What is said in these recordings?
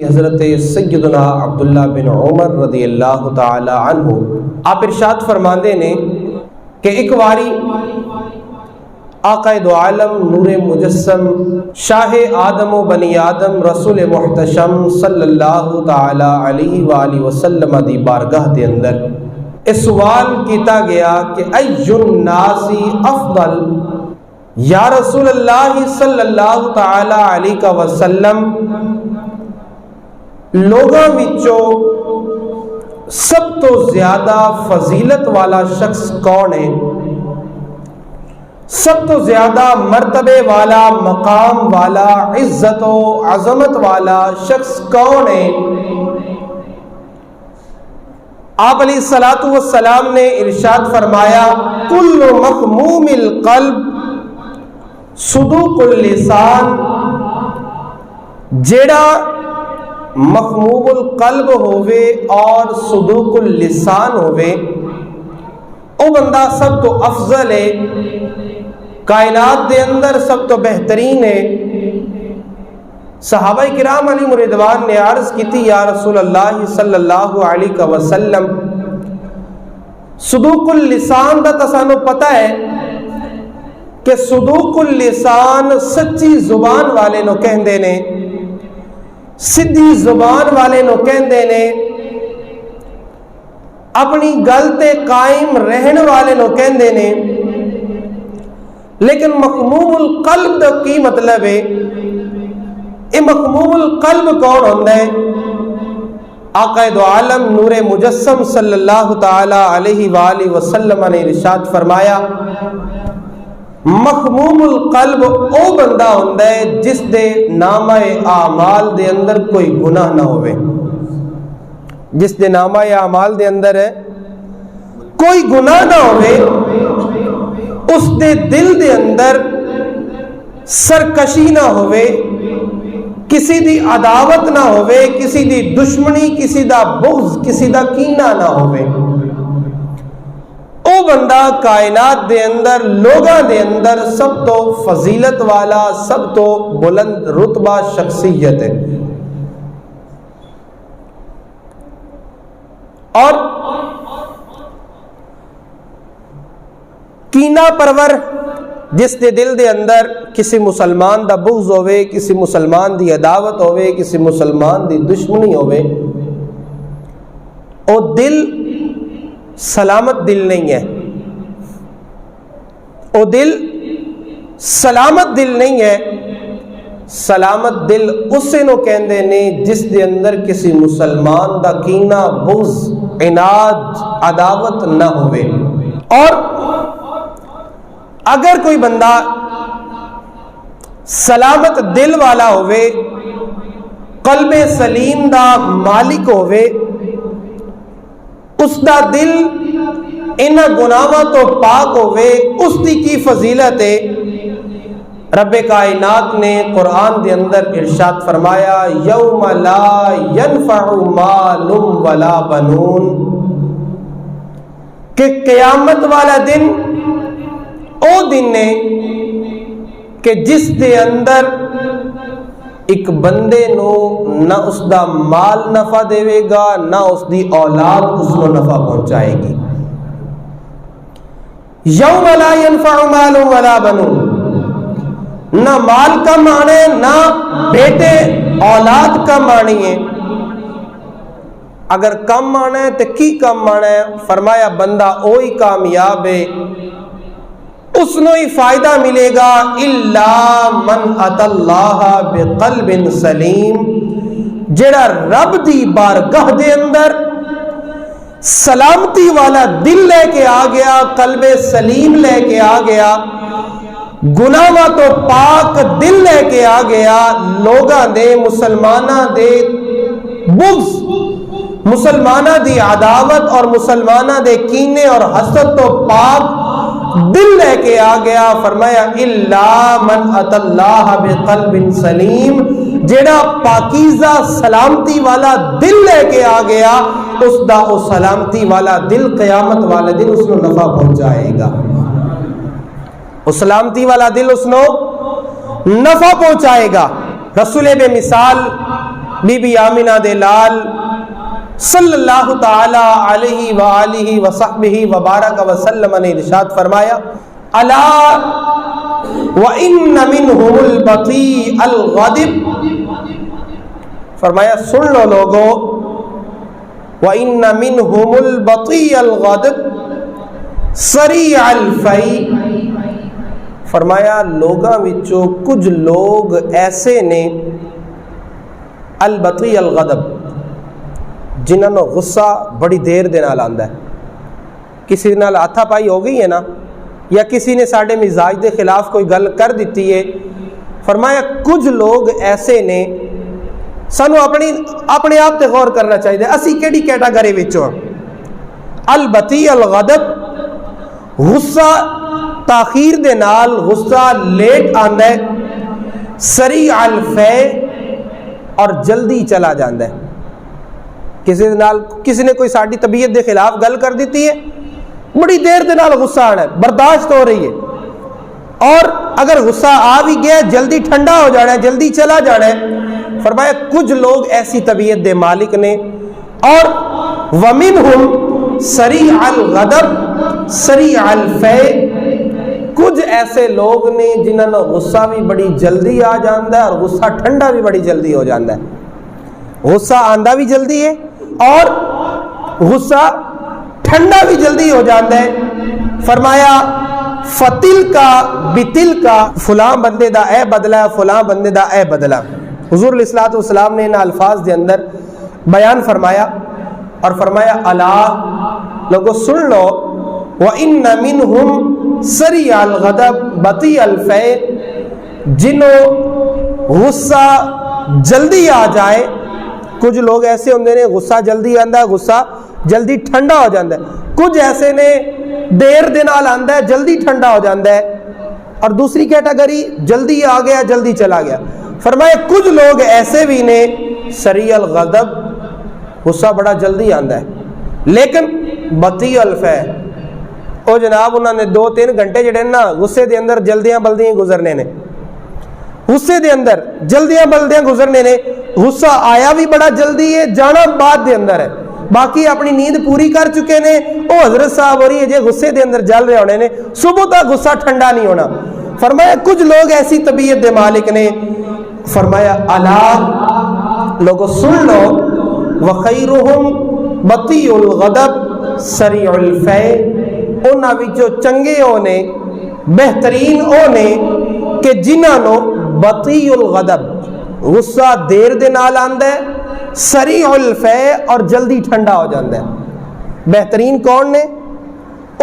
حضرت سیدنا عبداللہ بن عمر رضی اللہ تعالی عنہ آپ ارشاد فرماندے نے کہ ایک واری آقا دو عالم نور مجسم شاہ آدم و بنی آدم رسول محتشم صلی اللہ تعالی علیہ وآلہ وسلم دی بارگاہ دے اندر اس سوال کیتا گیا کہ ای الناس افضل، یا رسول اللہ صلی اللہ تعالی علیہ وسلم لوگاں وچوں سب تو زیادہ فضیلت والا شخص کون ہے؟ سب تو زیادہ مرتبے والا، مقام والا، عزت و عظمت والا شخص کون ہے؟ آپ علیہ الصلوۃ والسلام نے ارشاد فرمایا کل مخموم القلب صدوق اللسان، جیڑا مخموم القلب ہووے اور صدوق اللسان ہووے او بندہ سب تو افضل ہے، کائنات دے اندر سب تو بہترین ہے۔ صحابہ کرام علیہ رضوان نے عرض کی تھی یا رسول اللہ صلی اللہ علیہ وسلم صدوق اللسان دا تسانو پتہ ہے کہ صدوق اللسان سچی زبان والے نو کہندے نے، سدھی زبان والے نو کہندے نے، اپنی گل تے قائم رہن والے نو کہندے نے۔ لیکن مخموم القلب دا کی مطلب ہے؟ یہ مخموم القلب کون ہوندا ہے؟ آقا دو عالم نور مجسم صلی اللہ تعالی علیہ وآلہ وسلم نے ارشاد فرمایا مخموم القلب او بندہ ہوندا ہے جس دے نامہ اعمال دے اندر کوئی گناہ نہ ہوئے، جس دے نامہ اعمال دے اندر ہے کوئی گناہ نہ ہوئے، اس دے دل دے اندر سرکشی نہ ہوئے، کسی دی عداوت نہ ہوئے، کسی دی دشمنی، کسی دا بغض، کسی دا کینہ نہ ہوئے، او بندہ کائنات دے اندر لوگاں دے اندر سب تو فضیلت والا، سب تو بلند رتبہ شخصیت ہے۔ اور کینہ پرور جس دے دل دے اندر کسی مسلمان دا بغض ہوئے، کسی مسلمان دی عداوت ہوئے، کسی مسلمان دی دشمنی ہوئے، او دل سلامت دل نہیں ہے، او دل سلامت دل نہیں ہے۔ سلامت دل اسے نو کہندے نے جس دے اندر کسی مسلمان دا کینہ، بغض، عناد، عداوت نہ ہوئے۔ اور اگر کوئی بندہ سلامت دل والا ہوئے، قلب سلیم دا مالک ہوئے، اس دا دل انہاں گناہاں تو پاک ہوئے، اس دی کی فضیلت ہے؟ رب کائنات نے قرآن دے اندر ارشاد فرمایا یوم لا ینفع مال ولا بنون، کہ قیامت والا دن او دن ہے کہ جس دے اندر ایک بندے نو نہ اس دا مال نفع دے گا، نہ اس دی اولاد اس کو نفع پہنچائے گی۔ یوم لا ینفع مال ولا بنون، نہ مال کم آنے، نہ بیٹے اولاد کم آنی ہے۔ اگر کم آنا ہے تو کی کم آنا ہے؟ فرمایا بندہ وہی کامیاب ہے، اس نو ہی فائدہ ملے گا الا من اتی اللہ بقلب سلیم، جڑا رب دی بارگاہ دے اندر سلامتی والا دل لے کے آ گیا، قلب سلیم لے کے آ گیا، گناہاں تو پاک دل لے کے آ گیا، لوگاں دے، مسلماناں دے بغض، مسلماناں دی عداوت اور مسلماناں دے کینے اور حسد تو پاک دل لے کے آ گیا۔ فرمایا الا من اتی اللہ بقلب سلیم، جیڑا پاکیزہ سلامتی والا دل لے کے آ گیا، اس دا او سلامتی والا دل قیامت والے دن اس کو نفع پہنچائے گا، اس سلامتی والا دل اس کو نفع پہنچائے گا۔ رسول بے مثال بی بی آمینہ دے لال صلی اللہ تعالی علیہ وآلہ وصحبہ وبارک وسلم نے ارشاد فرمایا الا وَإِنَّ مِنْهُمُ الْبَطِيءَ الْغَضِبَ، فرمایا سن لو لوگو، وَإِنَّ مِنْهُمُ الْبَطِيَّ الْغَضِبَ سَرِيعَ الْفَيْءِ، فرمایا لوگاں وچوں کچھ لوگ ایسے نے البطیء الغضب جنہاں نو غصہ بڑی دیر دے نال آندا ہے. کسی نال ہاتھا پائی ہو گئی ہے نا، یا کسی نے ساڈے مزاج دے خلاف کوئی گل کر دیتی ہے، فرمایا کچھ لوگ ایسے نے، سانو اپنے آپ تے غور کرنا چاہیے اسی کیڑی کیٹاگری وچوں. البطیء الغضب غصہ تاخیر دے نال، غصہ لیٹ آندا ہے. سریع الفے اور جلدی چلا جاندا ہے. کسی نے کوئی ساڈی طبیعت دے خلاف گل کر دیتی ہے، بڑی دیر دے نال غصہ آنا ہے، برداشت ہو رہی ہے، اور اگر غصہ آ بھی گیا جلدی ٹھنڈا ہو جانا ہے، جلدی چلا جانا ہے. فرمایا کچھ لوگ ایسی طبیعت دے مالک نے. اور وَمِنْهُمْ سَرِيعَ الْغَضَبِ سَرِيعَ الْفَيْءِ، کچھ ایسے لوگ نے جنہاں نو غصہ بھی بڑی جلدی آ جاندا ہے اور غصہ ٹھنڈا بھی بڑی جلدی ہو جاندا ہے. غصہ آندا بھی جلدی ہے اور غصہ ٹھنڈا بھی جلدی ہو جاتا ہے. فرمایا فتل کا بتل کا، فلاں بندے دا اے بدلہ، فلاں بندے دا اے بدلہ. حضور علیہ الصلوۃ والسلام نے ان الفاظ دے اندر بیان فرمایا اور فرمایا الا لوگو سن لو، وَإِنَّ مِنْهُمْ سَرِيعَ الْغَضَبِ بَطِيءَ الْفَيْءِ، جنہوں غصہ جلدی آ جائے. کچھ لوگ ایسے ہوندے نے غصہ جلدی آندا ہے، غصہ جلدی ٹھنڈا ہو جاتا ہے. کچھ ایسے نے دیر دے نال آندا ہے، جلدی ٹھنڈا ہو جاتا ہے. اور دوسری کیٹاگری جلدی آ گیا جلدی چلا گیا. فرمایا کچھ لوگ ایسے بھی نے سریع الغضب، غصہ بڑا جلدی آندا ہے، لیکن بطیء الفے، او جناب انہوں نے 2-3 گھنٹے جڑے نا غصے دے اندر جلدیاں بلدیاں گزرنے نے، غصے دے اندر جلدیاں بلدیاں گزرنے نے. غصہ آیا بھی بڑا جلدی ہے، جانا بعد دے اندر ہے. باقی اپنی نیند پوری کر چکے نے، او حضرت صاحب ہو رہی ہے جے غصے دے اندر جل رہے ہونے نے، صبح تک غصہ ٹھنڈا نہیں ہونا. فرمایا کچھ لوگ ایسی طبیعت دے مالک نے. فرمایا الا لوگو سن لو، وخیرہم بطیء الغضب سریع الفے، انہاں وچوں چنگے او نے، بہترین او نے کہ جنہاں نو بطیء الغضب غصہ دیر دے نال آندا ہے، سریع الفے اور جلدی ٹھنڈا ہو جاتا ہے. بہترین کون نے؟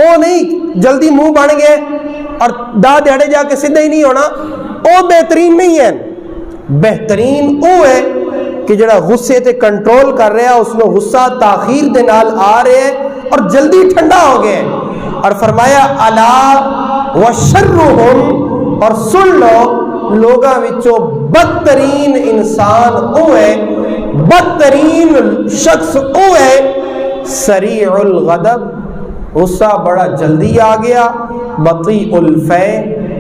او نہیں جلدی منہ بن گئے اور دا دیڑے جا کے سیدھا ہی نہیں ہونا، او بہترین نہیں ہے. بہترین او ہے کہ جڑا غصے تے کنٹرول کر رہا، اس میں غصہ تاخیر دے نال آ رہے ہیں اور جلدی ٹھنڈا ہو گئے. اور فرمایا الا وشرہم، اور سن لو لوگاں وچوں بدترین انسان او ہے، بدترین شخص او ہے سریع الغضب، غصہ بڑا جلدی آ گیا، بطیء الفے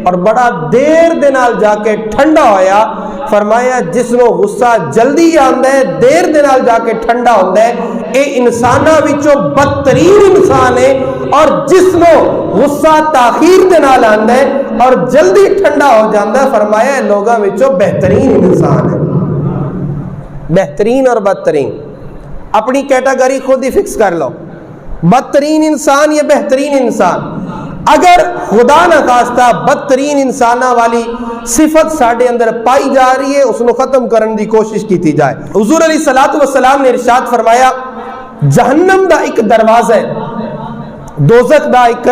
اور بڑا دیر دے نال جا کے ٹھنڈا ہویا. فرمایا جس نو غصہ جلدی آندا ہے، دیر دے نال جا کے ٹھنڈا ہوندا ہے، اے انساناں وچوں بدترین انسان ہے. اور جس نو غصہ تاخیر دے نال آندا ہے اور جلدی ٹھنڈا ہو جاندا ہے، فرمایا لوگاں وچوں بہترین انسان ہے. بہترین اور بدترین اپنی کیٹاگری خود ہی فکس کر لو، بدترین انسان یا بہترین انسان. اگر خدا نخواستہ بدترین انسانہ والی صفت ساڑھے اندر پائی جا رہی ہے، اس کو ختم کرنے دی کوشش کی جائے. حضور علیہ السلام نے ارشاد فرمایا جہنم دا ایک دروازہ ہے، دوزخ دا ایک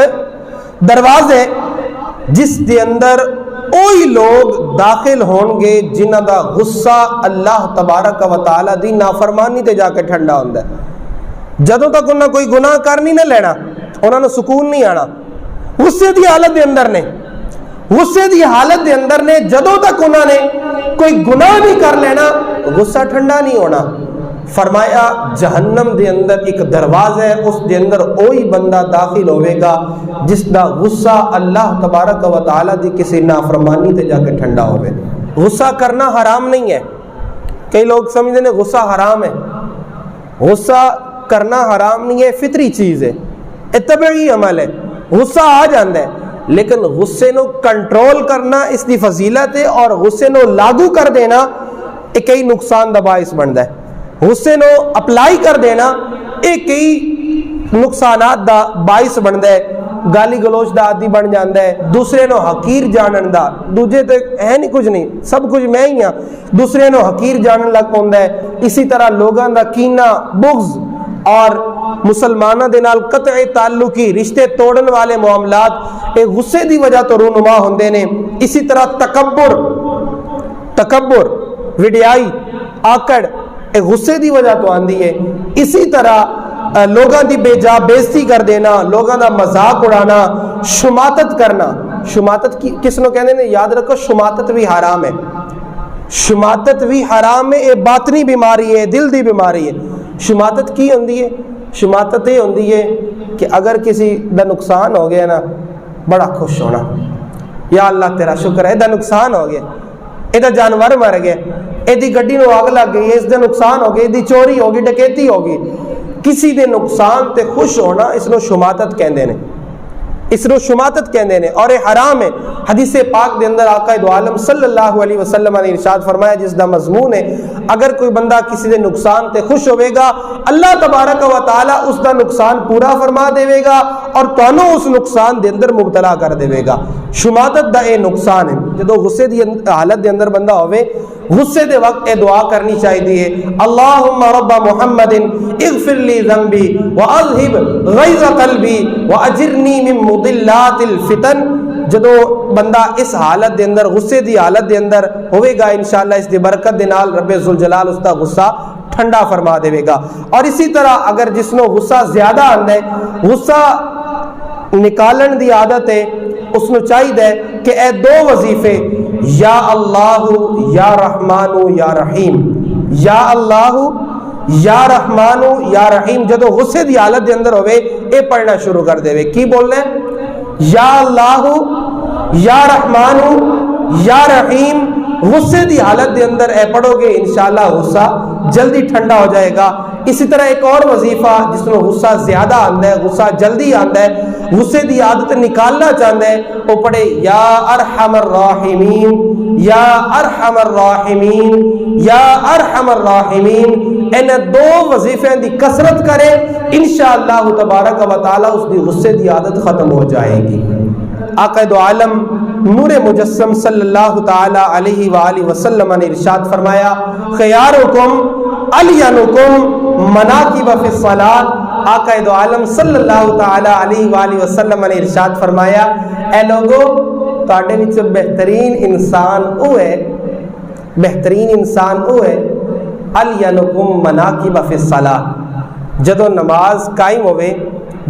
دروازہ ہے، جس دے اندر اوہی لوگ داخل ہون گے جنہ دا غصہ اللہ تبارک و تعالی دی نافرمانی تے جا کے ٹھنڈا ہوندا ہے. جدوں تک انہاں کوئی گناہ کر نہیں نہ لینا، انہاں نے سکون نہیں آنا. غصے دی حالت دے اندر نے، غصے دی حالت دے اندر نے، جدوں تک انہاں نے کوئی گناہ نہیں کر لینا غصہ ٹھنڈا نہیں ہونا. فرمایا جہنم دے اندر ایک دروازہ ہے، اس دے اندر وہی بندہ داخل ہوئے گا جس دا غصہ اللہ تبارک و تعالی دی کسی نافرمانی تے جا کے ٹھنڈا ہوئے. غصہ کرنا حرام نہیں ہے، کئی لوگ سمجھتے ہیں غصہ حرام ہے. غصہ کرنا حرام نہیں ہے, فطری چیز ہے, طبعی عمل ہے. غصہ آ جاتا ہے, لیکن غصے نو کنٹرول کرنا اس کی فضیلت ہے, اور غصے نو لاگو کر دینا ایک کئی نقصان دا باعث بنتا ہے. غصے نو اپلائی کر دینا ایک کئی نقصانات دا باعث بنتا ہے. گالی گلوچ دا عادی بن جاتا ہے, دوسرے نو حقیر جانن دا, دوجے تے ہے نہیں کچھ نہیں, سب کچھ میں ہی ہاں, دوسرے نو حقیر جانن لگ پوندا ہے. اسی طرح لوگاں دا کینہ, بغض اور مسلمانوں دے نال قطع تعلقی, رشتے توڑن والے معاملات اے غصے دی وجہ تو رونما ہوندے نے. اسی طرح تکبر, وڈیائی, آکڑ اے غصے دی وجہ تو آندی ہے. اسی طرح لوگاں دی بے جا بےزتی کر دینا, لوگاں دا مذاق اڑانا, شماتت کرنا. شماتت کس نو کہنے نے, یاد رکھو شماتت بھی حرام ہے. شماتت بھی حرام ہے, یہ باطنی بیماری ہے, دل دی بیماری ہے. شماتت کی ہوندی ہے؟ شماتت یہ ہوندی ہے کہ اگر کسی دا نقصان ہو گیا نا, بڑا خوش ہونا, یا اللہ تیرا شکر ہے, دا نقصان ہو گیا, یہ جانور مر گیا, یہ گڈی نو آگ لگ گئی, اس دا نقصان ہو گیا, یہ چوری ہوگی, ڈکیتی ہوگی. کسی دے نقصان تے خوش ہونا اس نو شماتت کہندے نے, اس نو شماتت کہندے نے, اور یہ حرام ہے. حدیث پاک دے اندر آقا دو عالم صلی اللہ علیہ وسلم نے ارشاد فرمایا, جس دا مضمون ہے اگر کوئی بندہ کسی دے نقصان تے خوش ہوئے گا, اللہ تبارک و تعالی اس دا نقصان پورا فرما دے گا اور تانوں اس نقصان دے اندر مبتلا کر دے گا. شماتت دا اے نقصان ہے. جدو غصے دی حالت دے اندر بندہ ہوئے, غصے دے وقت اے دعا کرنی چاہیے, اللہم رب محمد اغفر لی ذنبی واذہب غیظ قلبی واجرنی من مضلات الفتن. جدو بندہ اس حالت دے اندر, غصے دی حالت دے اندر ہوئے گا, انشاءاللہ اس دی برکت دے نال رب ذوالجلال اس دا غصہ ٹھنڈا فرما دے گا. اور اسی طرح اگر جس نو غصہ زیادہ آندا ہے, غصہ نکالن دی عادت ہے, اس نو چاہیے کہ اے دو وظیفے, یا اللہ یا رحمان یا رحیم, یا اللہ یا رحمان یا رحیم, جدو غصے دی حالت دے اندر ہوئے اے پڑھنا شروع کر دے. کی بولنا ہے؟ یا اللہ یا رحمان یا رحیم. غصے دی حالت دے اندر اے پڑھو گے, انشاءاللہ غصہ جلدی ٹھنڈا ہو جائے گا. اسی طرح ایک اور وظیفہ جس میں غصہ زیادہ آندا ہے, غصہ جلدی آندا ہے, غصے دی عادت نکالنا چاہتا ہے, وہ پڑھے یا ارحم الراحمین یا ارحم الراحمین یا ارحم الراحمین. ان دو وظیفے دی کثرت کرے, انشاءاللہ تبارک و تعالی اس دی غصے دی عادت ختم ہو جائے گی. آقا دو عالم نور مجسم صلی اللہ تعالی علیہ وآلہ وسلم نے ارشاد فرمایا, خیارکم الینکم مناکب فی الصلاۃ. آقا دو عالم صلی اللہ تعالی علیہ وآلہ وسلم نے ارشاد فرمایا, اے لوگو تواڈے وچ بہترین انسان او ہے, بہترین انسان او ہے, الینکم مناکب فی الصلاۃ. جدو نماز قائم ہوئے,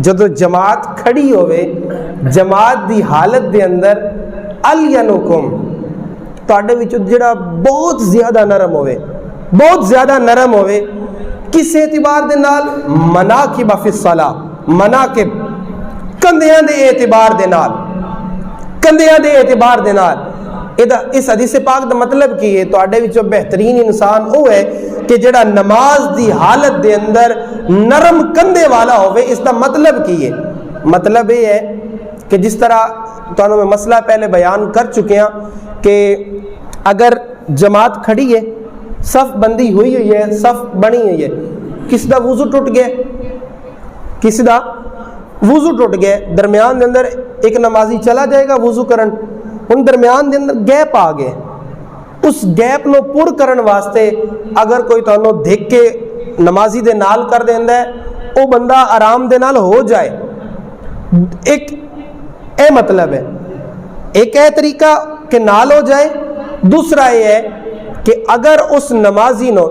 جدو جماعت کھڑی ہوئے, جماعت دی حالت دے اندر الینکم تواڈے وچ جڑا بہت زیادہ نرم ہوئے, بہت زیادہ نرم ہوئے. کس اعتبار دے نال؟ مناکب فی الصلاۃ, مناکب کندھیاں دے اعتبار دے نال, کندھیاں دے اعتبار دے نال. اس حدیث پاک دا مطلب کی ہے, تواڈے وچوں بہترین انسان وہ ہے کہ جڑا نماز دی حالت دے اندر نرم کندھے والا ہوئے. اس دا مطلب کی ہے؟ مطلب یہ ہے کہ جس طرح تانوں میں مسئلہ پہلے بیان کر چکے ہیں کہ اگر جماعت کھڑی ہے, صف بندی ہوئی ہے, صف بنی ہوئی ہے, کس دا وضو ٹوٹ گیا, کس دا وضو ٹوٹ گیا, درمیان دے اندر ایک نمازی چلا جائے گا وضو کرن, ان درمیان دے اندر گیپ آ گئے, اس گیپ نو پور کرن واسطے اگر کوئی تانوں دیکھ کے نمازی دے نال کر دیندا ہے, وہ بندہ آرام دے نال ہو جائے. ایک اے مطلب ہے, ایک اے طریقہ کہ نال ہو جائے. دوسرا یہ ہے کہ اگر اس نمازی نو,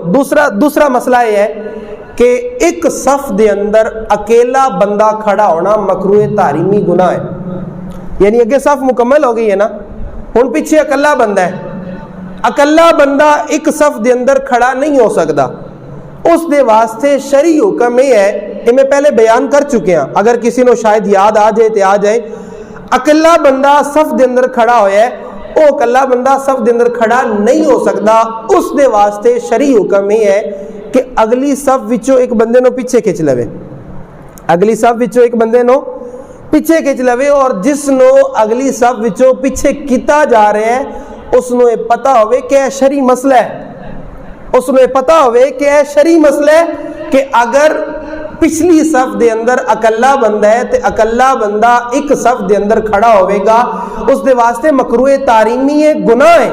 دوسرا مسئلہ یہ ہے کہ ایک صف دے اندر اکیلا بندہ کھڑا ہونا مکروہ تحریمی گناہ ہے. یعنی اگے صف مکمل ہو گئی ہے نا, ہن پیچھے اکلا بندہ ہے, اکلا بندہ ایک صف دے اندر کھڑا نہیں ہو سکتا. اس دے واسطے شرعی حکم یہ ہے, یہ میں پہلے بیان کر چکے ہیں, اگر کسی نو شاید یاد آ جائے تو آ جائے. اکلا بندہ صف دے اندر کھڑا ہویا ہے, وہ اکلا بندہ صف دے اندر کھڑا نہیں ہو سکتا. اس دے واسطے شرعی حکم یہ ہے کہ اگلی صف وچوں ایک بندے نو پیچھے کھچ لوے, اگلی صف وچوں ایک بندے نو پیچھے کھچ لوے, اور جس نو اگلی صف وچوں پیچھے کیتا جا رہا ہے اس نو یہ پتہ ہوئے کہ یہ شرعی مسئلہ ہے, اس نو یہ پتہ ہوئے کہ یہ شرعی مسئلہ ہے کہ اگر پچھلی صف دے اندر اکلا بندہ ہے تے اکلا بندہ ایک صف دے اندر کھڑا ہوئے گا, اس دے واسطے مکروہ تحریمی ہے, گناہ ہے.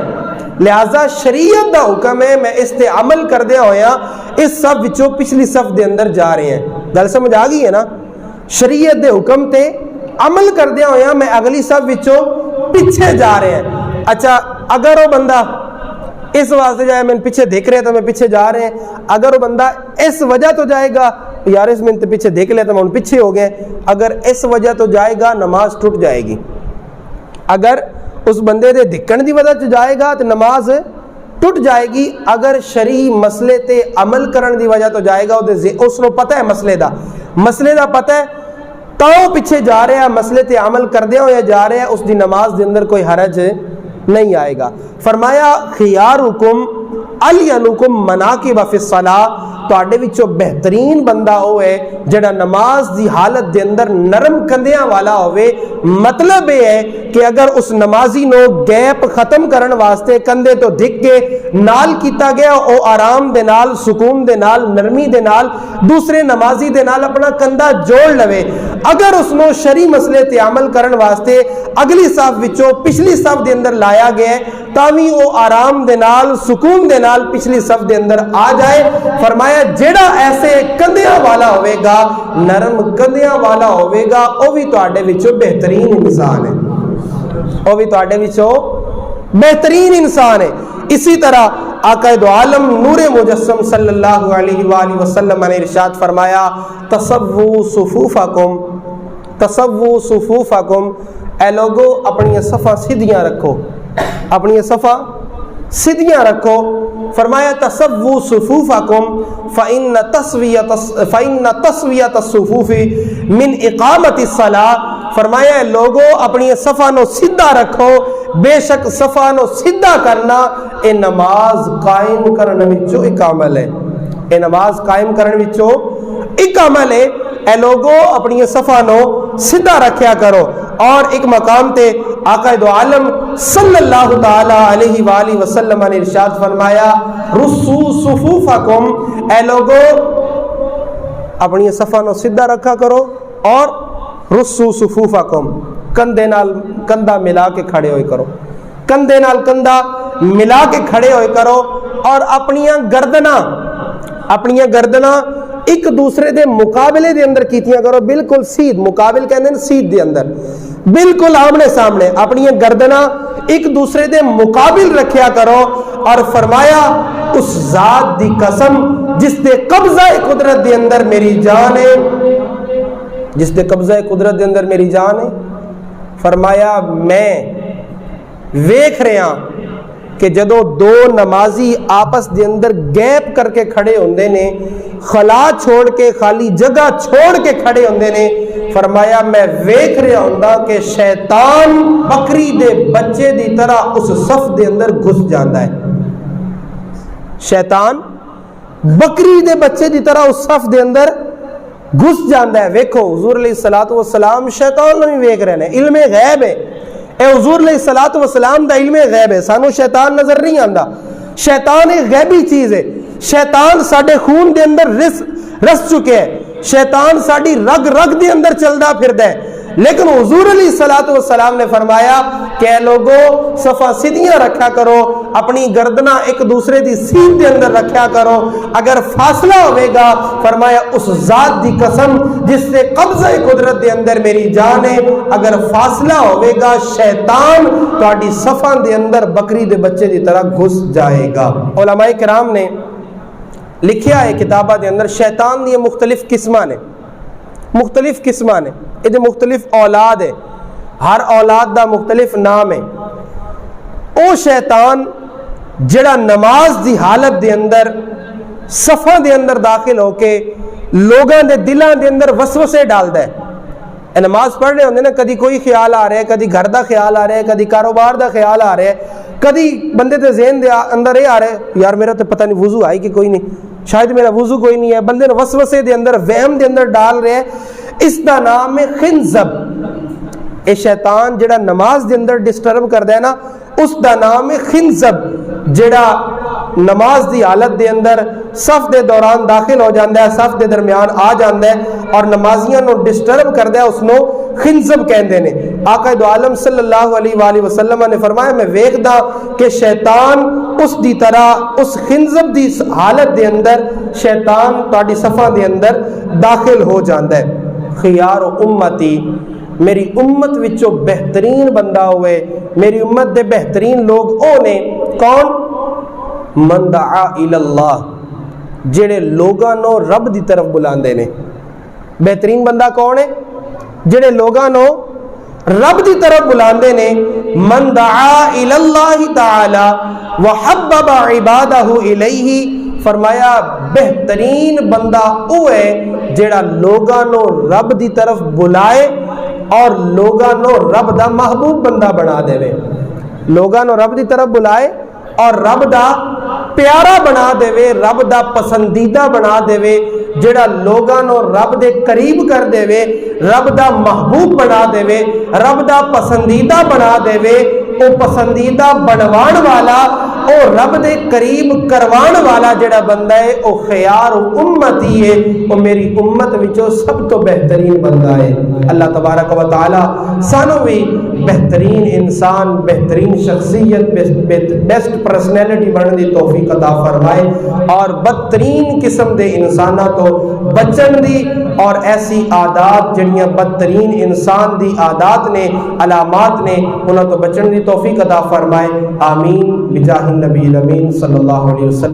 لہذا شریعت دا حکم ہے, میں اس تے عمل کر دیا ہویا اس صف وچوں پچھلی صف دے اندر جا رہے ہیں. گل سمجھ آ گئی ہے نا؟ شریعت دے حکم تے عمل کر دیا ہویا میں اگلی صف وچوں پیچھے جا رہے ہیں. اچھا اگر وہ بندہ اس واسطے جائے میں پیچھے دیکھ رہے تو میں پیچھے جا رہے ہیں, اگر وہ بندہ اس وجہ تو جائے گا یار اس میں پیچھے دیکھ لیا تو میں پیچھے ہو گئے, اگر اس وجہ تو جائے گا نماز ٹوٹ جائے گی. اگر اس بندے دے دھکن دی وجہ تو جائے گا تو نماز ٹوٹ جائے گی. اگر شرعی مسئلے تے عمل کرن دی وجہ تو جائے گا, اس کو پتہ ہے مسئلے دا پتہ ہے تاں پیچھے جا رہا ہے, مسئلے تے عمل کردے ہوئے جا رہا ہے, اس دی نماز دے اندر کوئی حرج نہیں آئے گا. فرمایا خیارکم الینکم مناکب فی الصلاۃ, تواڈے وچوں بہترین بندہ وہ ہے جڑا نماز دی حالت دے اندر نرم کندیاں والا ہوئے. مطلب یہ ہے کہ اگر اس نمازی نو گیپ ختم کرن واسطے کندھے تو دھک کے نال کیتا گیا, او آرام دے نال, سکون دے نال, نرمی دے نال دوسرے نمازی دے نال اپنا کندھا جوڑ لوے. اگر اس نو شرعی مسئلے تے عمل کرن واسطے اگلی صف وچوں پچھلی صف دے اندر لایا گیا ہے تاوی او آرام دے نال, سکون دے نال پچھلی صف دے اندر آ جائے. فرمایا جیڑا ایسے کندھیاں والا ہوئے گا, نرم کندھیاں والا ہوئے گا, او بھی تواڈے وچوں بہترین انسان ہے, او بھی تواڈے وچوں بہترین انسان ہے. اسی طرح آقا دو عالم نور مجسم صلی اللہ علیہ وآلہ وسلم نے ارشاد فرمایا تصووا صفوفکم, تصووا صفوفکم, اے لوگو اپنی صفاں سیدھیاں رکھو, اپنی صفاں سیدھیاں رکھو. فرمایا تصووا صفوفکم فإن تسویۃ الصفوف من اقامت الصلاۃ. فرمایا لوگو اپنی صفاں نو سیدھا رکھو, بے شک صفاں نو سیدھا کرنا اے نماز قائم کرنے وچوں ایک عمل ہے, اے نماز قائم کرنے وچوں ایک عمل ہے. اے لوگو اپنی صفاں نو سیدھا رکھیا کرو. اور ایک مقام تے آقا دو عالم صلی اللہ تعالی علیہ وآلہ وسلم نے ارشاد فرمایا رسوا صفوفکم, اے لوگو اپنی صفاں نو سیدھا رکھا کرو, اور رسوا صفوفکم, کندھے نال کندھا ملا کے کھڑے ہوئے کرو, کندھے نال کندھا ملا کے کھڑے ہوئے کرو. اور اپنیاں گردناں ایک دوسرے دے مقابلے دے اندر کیتیاں کرو, بالکل سیدھ, مقابل کہندے ہیں سیدھ دے اندر, بالکل آمنے سامنے اپنی گردناں ایک دوسرے دے مقابل رکھیا کرو. اور فرمایا اس ذات دی قسم جس دے قبضہ قدرت دے اندر میری جان ہے, جس دے قبضہ قدرت دے اندر میری جان ہے, فرمایا میں ویکھ رہا کہ جدو دو نمازی آپس دے اندر گیپ کر کے کھڑے ہوندے نے, خلا چھوڑ کے, خالی جگہ چھوڑ کے کھڑے ہوندے نے, فرمایا میں ویکھ رہا ہوندا کہ شیطان بکری دے بچے دی طرح اس صف دے اندر گھس جاندا ہے. شیطان بکری دے بچے دی طرح اس صف دے اندر گھس جاندا ہے. ویکھو حضور علیہ الصلوۃ والسلام شیطان نوں ویکھ رہے نے, علم غیب ہے. اے حضور علیہ الصلوۃ والسلام دا علم غیب ہے, سانو شیطان نظر نہیں آندا. شیطان ایک غیبی چیز ہے, شیطان ساڈے خون دے اندر رس چکے ہے, شیطان ساڈی رگ رگ دے اندر چلدا پھردا ہے. لیکن حضور علیہ الصلوۃ والسلام نے فرمایا کہ اے لوگو صفاں سیدھیاں رکھا کرو, اپنی گردناں ایک دوسرے دی سیدھ دے اندر رکھا کرو. اگر فاصلہ ہوئے گا, فرمایا اس ذات دی قسم جس سے قبضہ قدرت دے اندر میری جان ہے, اگر فاصلہ ہوئے گا شیطان تہاڈی صفاں دے اندر بکری دے بچے دی طرح گھس جائے گا. علماء کرام نے لکھیا ہے کتاباں دے اندر شیطان دی مختلف قسماں نے, مختلف قسماں نے, یہ مختلف اولاد ہے, ہر اولاد دا مختلف نام ہے. او شیطان جڑا نماز دی حالت دے اندر صفاں دے اندر داخل ہو کے لوگاں دے دلاں دے اندر وسوسے ڈالدا ہے, نماز پڑھ رہے ہوندے نا، کدی کوئی خیال آ رہا ہے، کدی گھر دا خیال آ رہا ہے، کدی کاروبار دا خیال آ رہا ہے، کدی بندے دے ذہن دے اندر یہ آ رہا ہے یار میرا تو پتہ نہیں وضو آئی کہ کوئی نہیں، شاید میرا وضو کوئی نہیں ہے، بندے نے وسوسے دے اندر وہم دے اندر ڈال رہے ہیں، اس دا نام ہے خنزب۔ اے شیطان جڑا نماز دے اندر ڈسٹرب کردا ہے نا، اس دا نام ہے خنزب، جڑا نماز دی حالت دے اندر صف دے دوران داخل ہو جاندا ہے، صف دے درمیان آ جاندا ہے اور نمازیاں نو ڈسٹرب کردا ہے، اس نو خنزب کہندے نے۔ آقا دو عالم صلی اللہ علیہ وآلہ وسلم نے فرمایا میں ویکھدا کہ شیطان اس دی طرح اس خنزب دی حالت دے اندر شیطان تہاڈی صفاں دے اندر داخل ہو جاندا ہے۔ خیار امتی، میری امت وچوں بہترین بندہ ہوئے، میری امت دے بہترین لوگ او نے کون؟ من دعا الی اللہ، جڑے لوگاں نو رب دی طرف بلاندے نے۔ بہترین بندہ کون ہے؟ جڑے لوگاں نو رب دی طرف بلاندے نے۔ من دعا الی اللہ تعالی وحبب عبادہ الیہ، فرمایا بہترین بندہ او ہے جڑا لوگاں نو رب دی طرف بلائے اور لوگاں نو رب دا محبوب بندہ بنا دے، لوگاں نو رب دی طرف بلائے اور رب دا پیارا بنا دے، رب دا پسندیدہ بنا دے، جڑا لوگاں نو رب دے قریب کر دے، رب دا محبوب بنا دے، رب دا پسندیدہ بنا دے۔ او پسندیدہ بنوان والا، او رب دے قریب کروان والا جڑا بندہ ہے، او خیار امتی ہے، او میری امت وچوں سب تو بہترین بندہ ہے۔ اللہ تبارک و تعالی سانو بھی بہترین انسان، بہترین شخصیت، بیسٹ پرسنالٹی بننے دی توفیق عطا فرمائے اور بدترین قسم دے انساناں تو بچن دی اور ایسی عادات جڑیاں بدترین انسان دی عادات نے، علامات نے، انہاں تو بچن دی توفیق عطا فرمائے۔ آمین بجاہ النبی الامین صلی اللہ علیہ وسلم۔